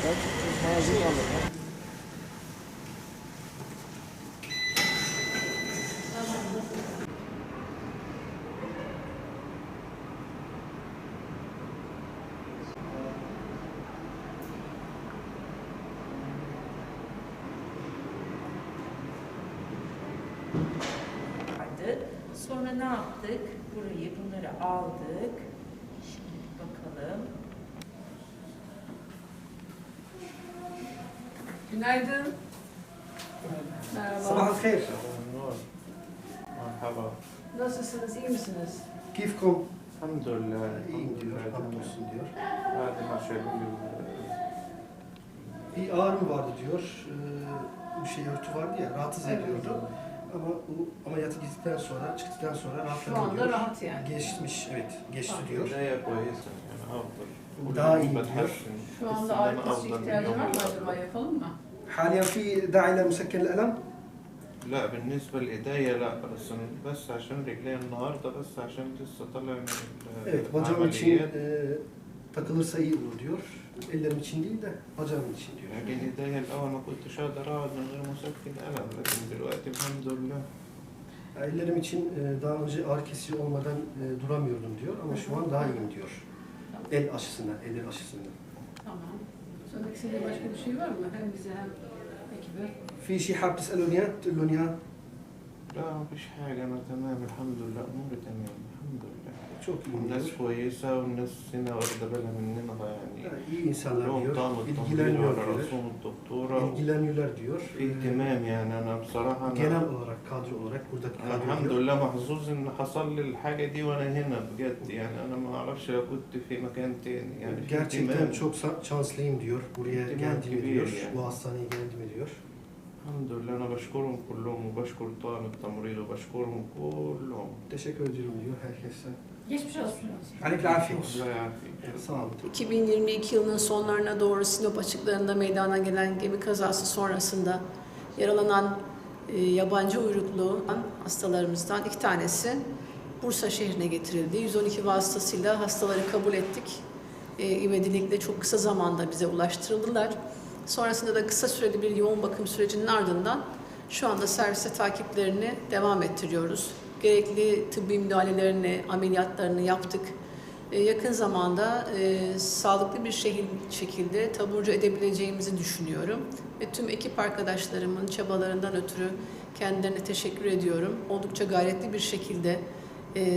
Ben malzeme alırım. Sonra ne yaptık? Bunları aldık. Şimdi bakalım. Günaydın. Merhaba. صباح الخير. مرحبا. Nasılsınız? İyi misiniz? كيفكم؟ الحمد لله. İyiyim diyor, hamdolsun diyor. هذه مشاكل. Bir ağrım vardı diyor. Bu şey örtü vardı ya, rahatsız ediyordu. Ama bu ameliyatı gittikten sonra, çıktıktan sonra rahatladı Şu anda diyor. rahat yani. Geçmiş, evet, geçti Tamam. diyor. بداية كويسة يعني أفضل. Daha iyi واليوم diyor. بتحسن. Şu بس anda إن ağrı أنا kesici أفضل من ihtiyacı يوم var mı الأول. acaba? Yapalım mı? حاليا في داعي لمسكن الألم؟ لا بالنسبة لإيديا لا بس عشان رجلي النهاردة بس عشان لسه طالع من Evet, bacağım için العمليات. takılırsa iyi olur diyor. Ellerim için değil de bacağım için diyor. لكن إيديا الأول ما كنتش أقدر أقعد من غير مسكن ألم لكن دلوقتي الحمد لله. Ellerim için daha önce ağrı kesici olmadan duramıyordum diyor ama şu an daha iyiyim diyor. El aşısından, eller aşısından. Tamam. Söylemek istediğin başka bir şey var mı? Hem bize hem ekibe. في شيء حاب تسألوني إياه؟ تقول لهم إياه؟ لا مفيش حاجة أنا تمام الحمد لله أموري تمام الحمد لله. Çok iyi والناس diyor. كويسة والناس هنا واخدة بالها مننا يعني. Yani iyi insanlar لهم diyor, طعم التمريض ilgileniyor وعلى diyor. رسوم الدكتورة. İlgileniyorlar diyor. في اهتمام يعني أنا بصراحة Genel olarak, kadro olarak buradaki أنا kadro الحمد diyor. لله محظوظ إن حصل لي الحاجة دي وأنا هنا بجد يعني أنا ما أعرفش لو كنت في مكان تاني يعني في Gerçekten اهتمام. çok şanslıyım diyor. Buraya İhtimal geldiğimi kibir diyor. yani. Bu hastaneye geldiğimi diyor. الحمد لله أنا بشكرهم كلهم وبشكر طاقم التمريض وبشكرهم كلهم. Teşekkür ediyorum diyor herkese. Geçmiş olsun. Aleyküm afiyet. الله يعافيك. Sağ olun. 2022 yılının sonlarına doğru Sinop açıklarında meydana gelen gemi kazası sonrasında yaralanan yabancı uyruklu hastalarımızdan 2 tanesi Bursa şehrine getirildi. 112 vasıtasıyla hastaları kabul ettik. İvedilikle çok kısa zamanda bize ulaştırıldılar. Sonrasında da kısa süreli bir yoğun bakım sürecinin ardından şu anda serviste takiplerini devam ettiriyoruz. Gerekli tıbbi müdahalelerini, ameliyatlarını yaptık. Yakın zamanda sağlıklı bir şekilde taburcu edebileceğimizi düşünüyorum. Ve tüm ekip arkadaşlarımın çabalarından ötürü kendilerine teşekkür ediyorum. Oldukça gayretli bir şekilde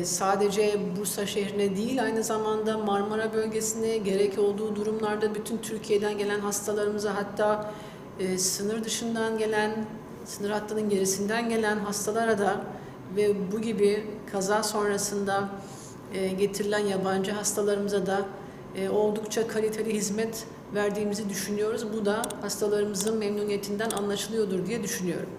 sadece Bursa şehrine değil aynı zamanda Marmara bölgesine gerek olduğu durumlarda bütün Türkiye'den gelen hastalarımıza hatta sınır dışından gelen, sınır hattının gerisinden gelen hastalara da ve bu gibi kaza sonrasında getirilen yabancı hastalarımıza da oldukça kaliteli hizmet verdiğimizi düşünüyoruz. Bu da hastalarımızın memnuniyetinden anlaşılıyordur diye düşünüyorum.